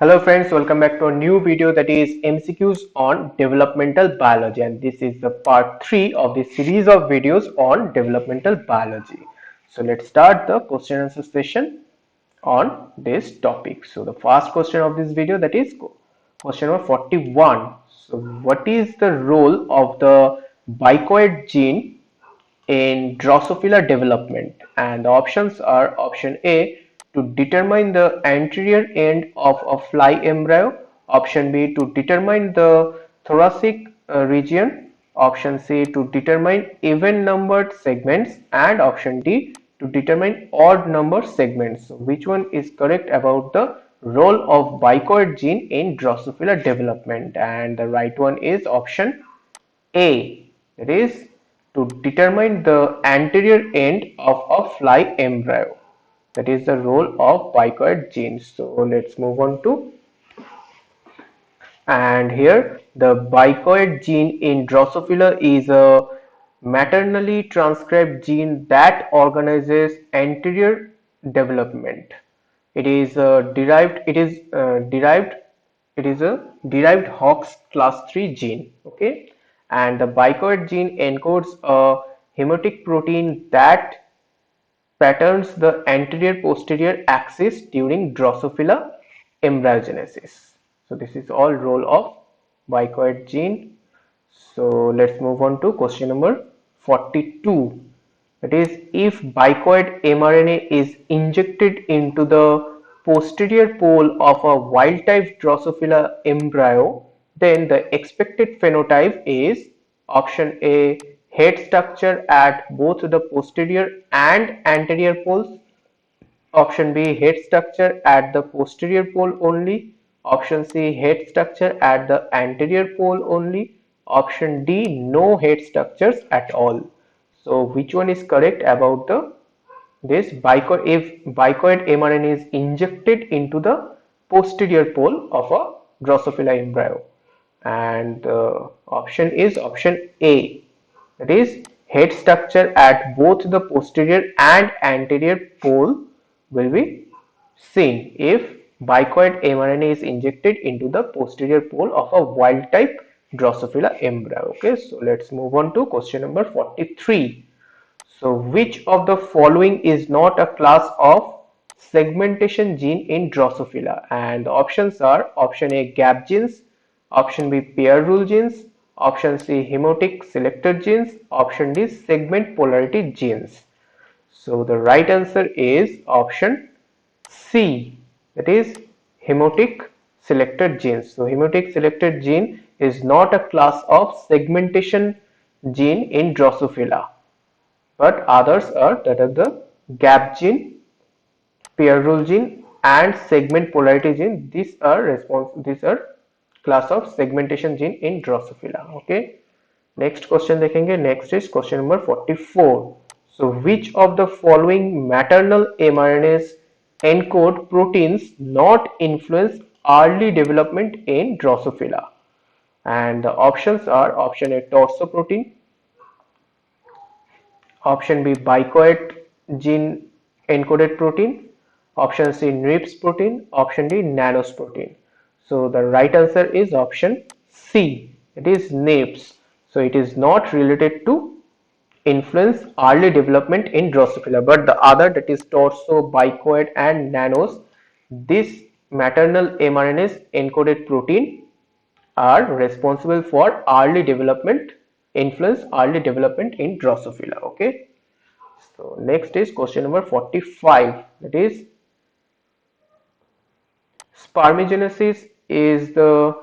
Hello friends, welcome back to a new video that is MCQs on developmental biology, and this is the part 3 of the series of videos on developmental biology. So let's start the question answer session on this topic. So the first question of this video, that is question number 41. So what is the role of the Bicoid gene in Drosophila development? And the options are option A, to determine the anterior end of a fly embryo, option B, to determine the thoracic region, option C, to determine even numbered segments, and option D, to determine odd number segments. So which one is correct about the role of Bicoid gene in Drosophila development? And the right one is option A, that is to determine the anterior end of a fly embryo. That is the role of bicoid genes. So let's move on to, and here the bicoid gene in Drosophila is a maternally transcribed gene that organizes anterior development. It is derived. It is a derived Hox class 3 gene. Okay, and the bicoid gene encodes a hemotic protein that patterns the anterior posterior axis during Drosophila embryogenesis. So this is all role of bicoid gene. So let's move on to question number 42. That is, if bicoid mRNA is injected into the posterior pole of a wild-type Drosophila embryo, then the expected phenotype is option A, head structure at both the posterior and anterior poles, option B, head structure at the posterior pole only, option C, head structure at the anterior pole only, option D, no head structures at all. So which one is correct about the this bicoid? If bicoid mRNA is injected into the posterior pole of a Drosophila embryo, and the option is option A, that is head structure at both the posterior and anterior pole will be seen if bicoid mRNA is injected into the posterior pole of a wild type Drosophila embryo. Okay, so let's move on to question number 43. So which of the following is not a class of segmentation gene in Drosophila? And the options are option A, gap genes, option B, pair rule genes, option C, hemotic selector genes, option D, segment polarity genes. So the right answer is option C, that is hemotic selector genes. So hemotic selector gene is not a class of segmentation gene in Drosophila, but others are, that are the gap gene, pair rule gene, and segment polarity gene. These are class of segmentation gene in Drosophila. Okay, next question देखेंगे. Next is question number 44. So which of the following maternal mRNAs encode proteins not influence early development in Drosophila? And the options are option A, torsoprotein, option B, bicoid gene encoded protein, option C, NRIPS protein, option D, nanos protein. So the right answer is option C, it is NRIPS. So it is not related to influence early development in Drosophila, but the other, that is torso, bicoid and nanos, this maternal mRNAs encoded protein are responsible for early development, influence early development in Drosophila. Okay, so next is question number 45, that is spermatogenesis is the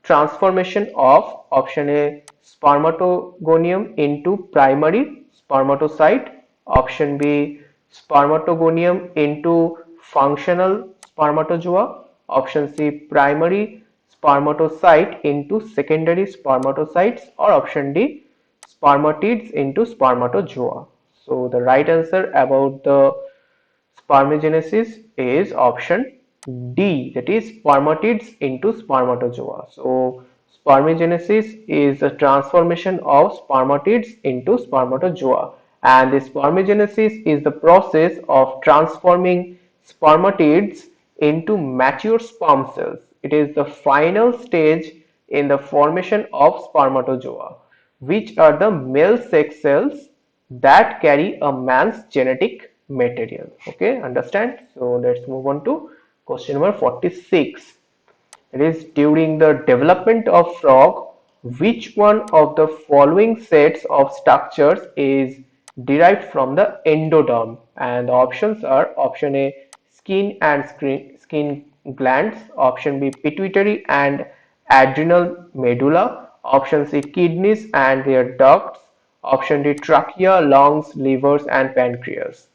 transformation of option A, spermatogonium into primary spermatocyte, option B, spermatogonium into functional spermatozoa, option C, primary spermatocyte into secondary spermatocytes, or option D, spermatids into spermatozoa. So the right answer about the spermatogenesis is option D, that is spermatids into spermatozoa. So spermatogenesis is a transformation of spermatids into spermatozoa, and the spermatogenesis is the process of transforming spermatids into mature sperm cells. It is the final stage in the formation of spermatozoa, which are the male sex cells that carry a man's genetic material. Okay, understand? So let's move on to question number 46. It is during the development of frog, which one of the following sets of structures is derived from the endoderm? And the options are option A, skin and skin glands, option B, pituitary and adrenal medulla, option C, kidneys and their ducts, option D, trachea, lungs, livers and pancreas.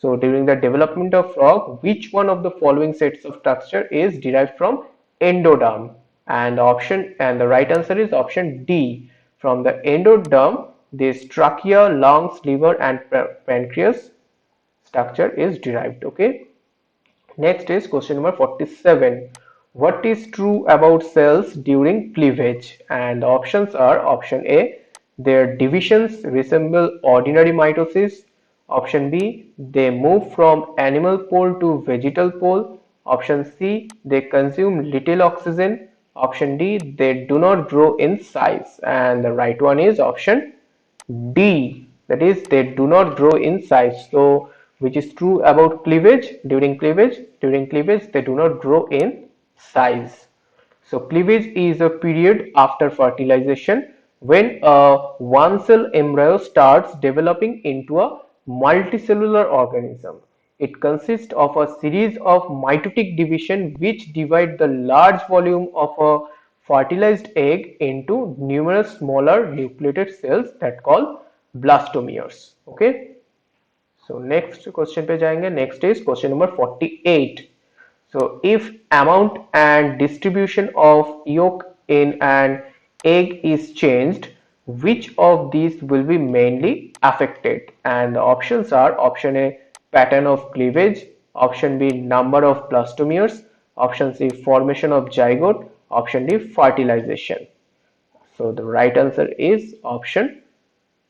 So during the development of frog, which one of the following sets of structure is derived from endoderm? And the right answer is option D. From the endoderm, this trachea, lungs, liver, and pancreas structure is derived. Okay. Next is question number 47. What is true about cells during cleavage? And the options are option A, their divisions resemble ordinary mitosis. Option B, they move from animal pole to vegetal pole. Option C, they consume little oxygen. Option D, they do not grow in size. And the right one is option D, that is they do not grow in size. So which is true about cleavage? During cleavage they do not grow in size. So cleavage is a period after fertilization when a one cell embryo starts developing into a multicellular organism. It consists of a series of mitotic division which divide the large volume of a fertilized egg into numerous smaller nucleated cells that call blastomeres. Okay. So next question पे जाएंगे. Next is question number 48. So if amount and distribution of yolk in an egg is changed, which of these will be mainly affected? And the options are option A, pattern of cleavage, option B, number of blastomeres, option C, formation of zygote, option D, fertilization. So the right answer is option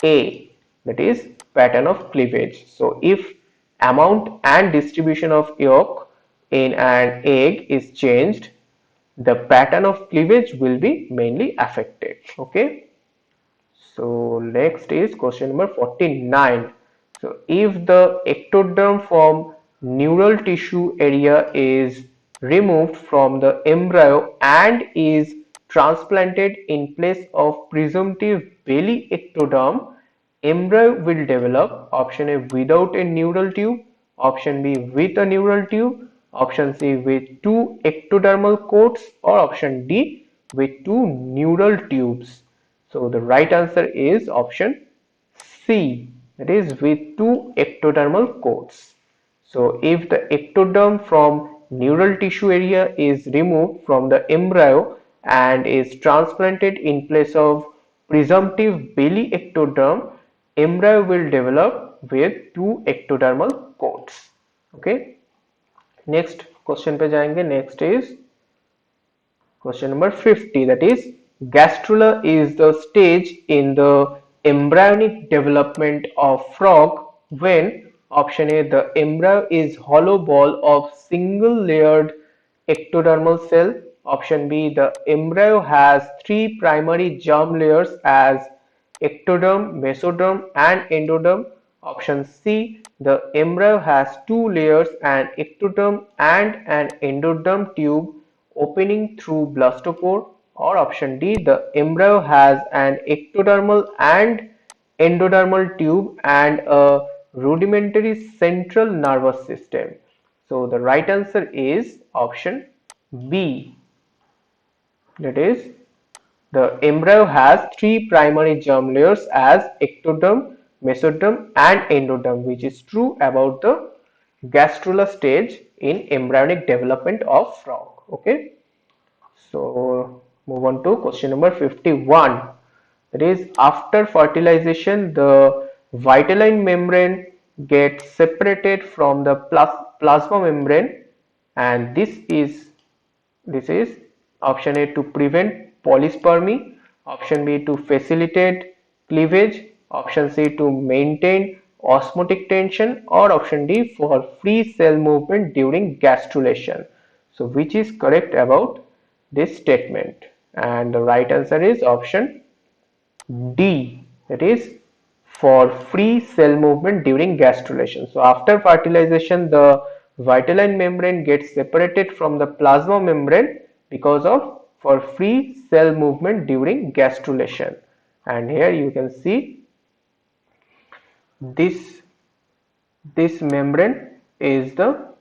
A, that is pattern of cleavage. So if amount and distribution of yolk in an egg is changed, the pattern of cleavage will be mainly affected. Okay. So next is question number 49. So if the ectoderm from neural tissue area is removed from the embryo and is transplanted in place of presumptive belly ectoderm, embryo will develop option A, without a neural tube, option B, with a neural tube, option C, with two ectodermal coats, or option D, with two neural tubes. So the right answer is option C, that is with two ectodermal coats. So if the ectoderm from neural tissue area is removed from the embryo and is transplanted in place of presumptive belly ectoderm, embryo will develop with two ectodermal coats. Okay. Next question पे जाएंगे. Next is question number 50, that is gastrula is the stage in the embryonic development of frog when option A, the embryo is hollow ball of single layered ectodermal cell, option B, the embryo has three primary germ layers as ectoderm, mesoderm and endoderm, option C, the embryo has two layers, an ectoderm and an endoderm tube opening through blastopore, or option D, the embryo has an ectodermal and endodermal tube and a rudimentary central nervous system. So the right answer is option B, that is the embryo has three primary germ layers as ectoderm, mesoderm and endoderm, which is true about the gastrula stage in embryonic development of frog. Okay. So move on to question number 51. That is after fertilization, the vitelline membrane gets separated from the plasma membrane, and this is option A, to prevent polyspermy, option B, to facilitate cleavage, option C, to maintain osmotic tension, or option D, for free cell movement during gastrulation. So which is correct about this statement? And the right answer is option D, that is for free cell movement during gastrulation. So after fertilization, the vitelline membrane gets separated from the plasma membrane because of for free cell movement during gastrulation. And here you can see this membrane is the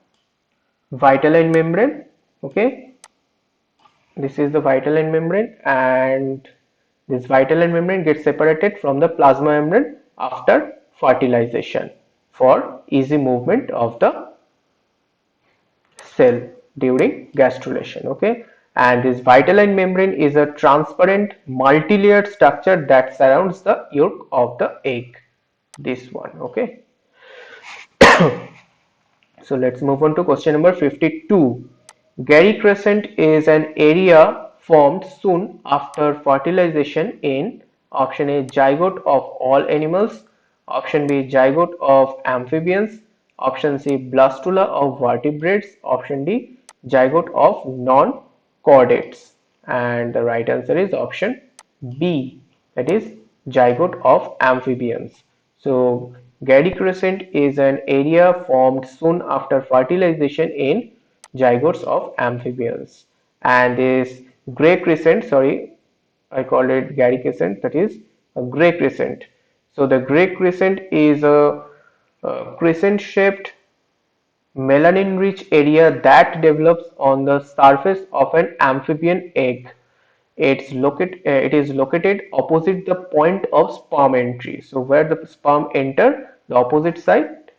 vitelline membrane. Okay, this is the vitelline membrane, and this vitelline membrane gets separated from the plasma membrane after fertilization for easy movement of the cell during gastrulation. Okay, and this vitelline membrane is a transparent multi-layered structure that surrounds the yolk of the egg. This one. Okay, so let's move on to question number 52. Gary crescent is an area formed soon after fertilization in option A zygote of all animals, option B zygote of amphibians, option C blastula of vertebrates, option D zygote of non-chordates. And the right answer is option B, that is zygote of amphibians. So Gary crescent is an area formed soon after fertilization in zygotes of amphibians. And this gray crescent, sorry, I called it Gary crescent, that is a gray crescent. So the gray crescent is a crescent shaped melanin rich area that develops on the surface of an amphibian egg. It is located opposite the point of sperm entry. So where the sperm enter, the opposite side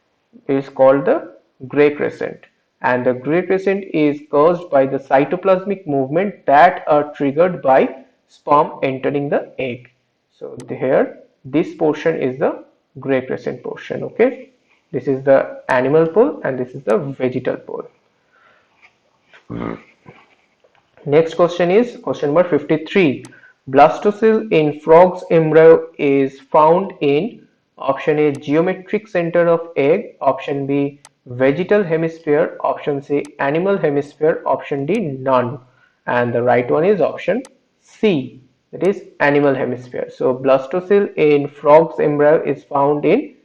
is called the gray crescent. And the gray crescent is caused by the cytoplasmic movement that are triggered by sperm entering the egg. So here this portion is the gray crescent portion. Okay, this is the animal pole and this is the vegetal pole. Next question is question number 53. Blastocoel in frog's embryo is found in option A geometric center of egg, option B vegetal hemisphere, option C animal hemisphere, option D none. And the right one is option C, that is animal hemisphere. So blastocoel in frog's embryo is found in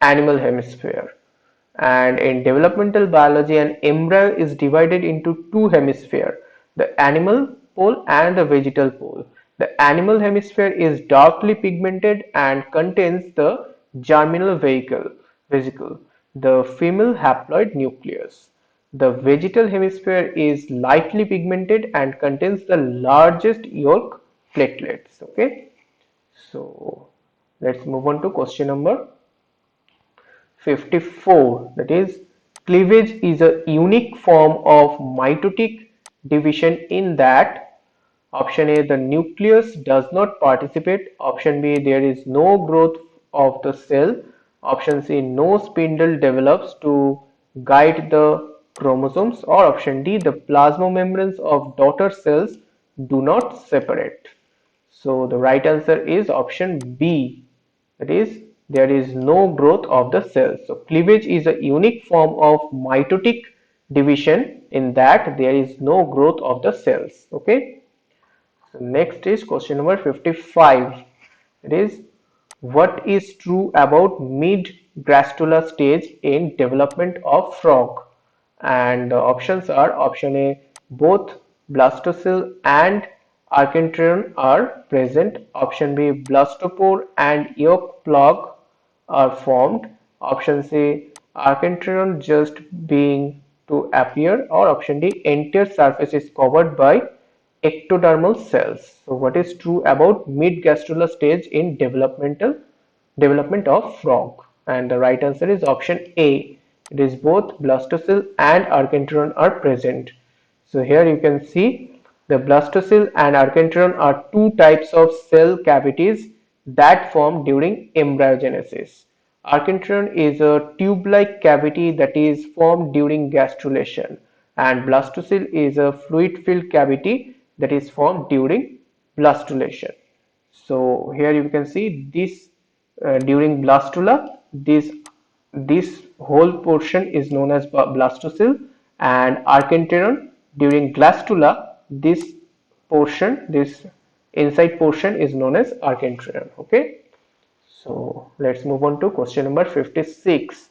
animal hemisphere. And in developmental biology, an embryo is divided into two hemispheres, the animal pole and the vegetal pole. The animal hemisphere is darkly pigmented and contains the germinal vesicle, the female haploid nucleus. The vegetal hemisphere is lightly pigmented and contains the largest yolk platelets. Okay, so let's move on to question number 54, that is cleavage is a unique form of mitotic division in that option A the nucleus does not participate, option B there is no growth of the cell, option C no spindle develops to guide the chromosomes, or option D the plasma membranes of daughter cells do not separate. So the right answer is option B, that is there is no growth of the cells. So cleavage is a unique form of mitotic division in that there is no growth of the cells. Okay. So next is question number 55. It is what is true about mid-gastrula stage in development of frog? And the options are option A both blastocoel and archenteron are present, option B blastopore and yolk plug are formed, option C archenteron just being to appear, or option D entire surface is covered by ectodermal cells. So what is true about mid-gastrula stage in development of frog? And the right answer is option A. It is both blastocoel and archenteron are present. So here you can see the blastocoel and archenteron are two types of cell cavities that form during embryogenesis. Archenteron is a tube-like cavity that is formed during gastrulation, and blastocoel is a fluid-filled cavity that is formed during blastulation. So here you can see this during blastula, this whole portion is known as blastocoel, and archenteron During Gastrula, this inside portion is known as archenterium. Okay, so let's move on to question number 56.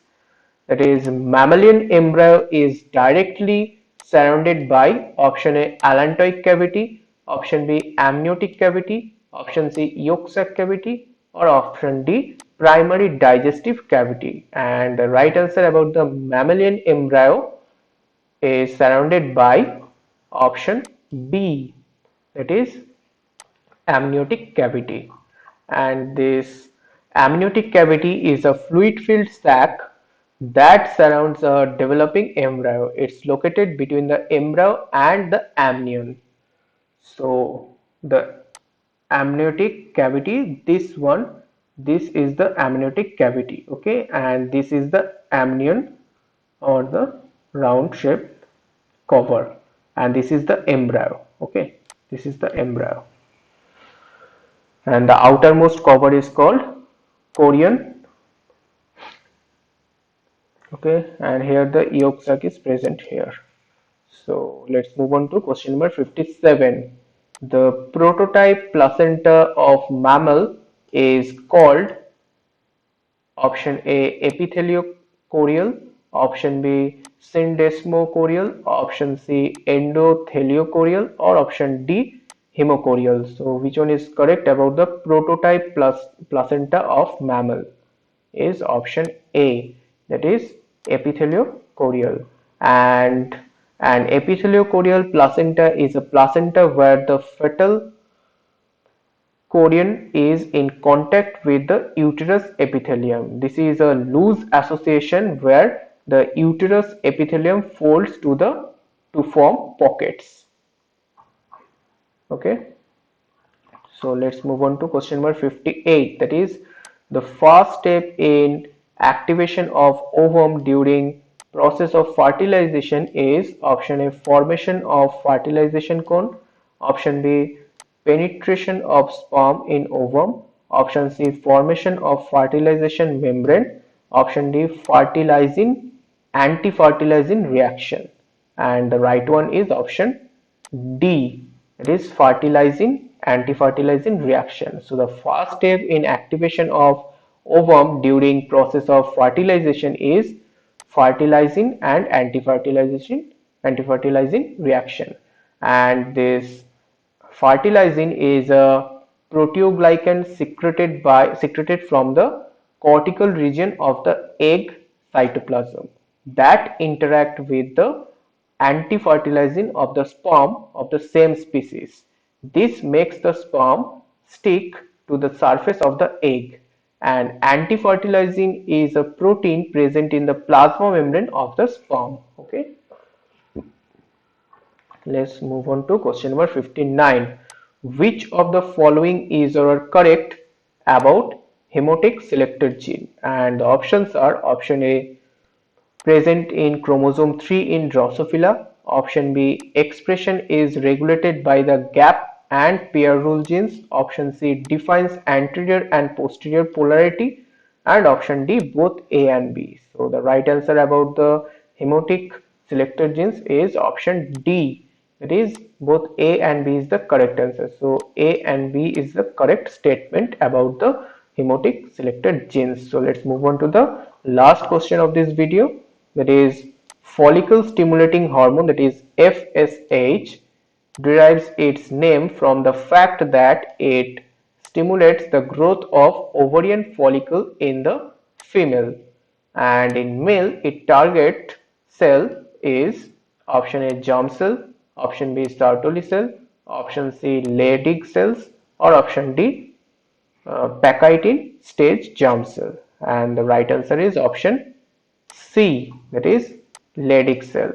That is, mammalian embryo is directly surrounded by option A allantoic cavity, option B amniotic cavity, option C yolk sac cavity, or option D primary digestive cavity. And the right answer about the mammalian embryo is surrounded by option B, that is amniotic cavity. And this amniotic cavity is a fluid-filled sac that surrounds a developing embryo. It's located between the embryo and the amnion. So the amniotic cavity, this is the amniotic cavity, okay, and this is the amnion or the round shaped cover, and this is the embryo. Okay, this is the embryo, and the outermost cover is called chorion. Okay, and here the yolk sac is present here. So let's move on to question number 57. The prototype placenta of mammal is called option A epitheliochorial, option B syndesmochorial, option C endotheliocorial, or option D hemochorial. So which one is correct about the prototype plus placenta of mammal? Is option A, that is epitheliochorial. And an epitheliochorial placenta is a placenta where the fetal chorion is in contact with the uterus epithelium. This is a loose association where the uterus epithelium folds to form pockets. Okay. So let's move on to question number 58. That is, the first step in activation of ovum during process of fertilization is option A formation of fertilization cone, option B penetration of sperm in ovum, option C formation of fertilization membrane, option D fertilizing anti-fertilizing reaction, and the right one is option D, it is fertilizing anti-fertilizing reaction. So the first step in activation of ovum during process of fertilization is fertilizing and anti-fertilizing reaction. And this fertilizing is a proteoglycan secreted from the cortical region of the egg cytoplasm that interact with the anti-fertilizing of the sperm of the same species. This makes the sperm stick to the surface of the egg, and anti-fertilizing is a protein present in the plasma membrane of the sperm. Okay. Let's move on to question number 59. Which of the following is correct about hemotic selector gene? And the options are option A present in chromosome 3 in Drosophila, option B expression is regulated by the gap and pair rule genes, option C defines anterior and posterior polarity, and option D both A and B. So the right answer about the hemotic selector genes is option D, that is both A and B is the correct answer. So A and B is the correct statement about the hemotic selector genes. So let's move on to the last question of this video, that is follicle stimulating hormone, that is FSH, derives its name from the fact that it stimulates the growth of ovarian follicle in the female, and in male its target cell is option A germ cell, option B Sertoli cell, option C Leydig cells, or option D Pachytene stage germ cell, and the right answer is option C, that is Leydig cell.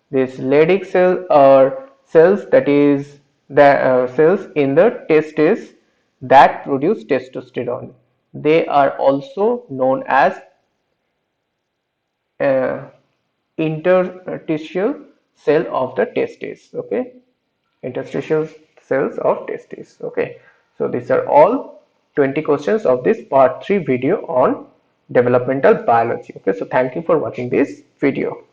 This Leydig cell are cells, that is the cells in the testes that produce testosterone. They are also known as uh, interstitial cell of the testes. Okay, interstitial cells of testes. Okay, so these are all 20 questions of this part 3 video on developmental biology. Okay, so thank you for watching this video.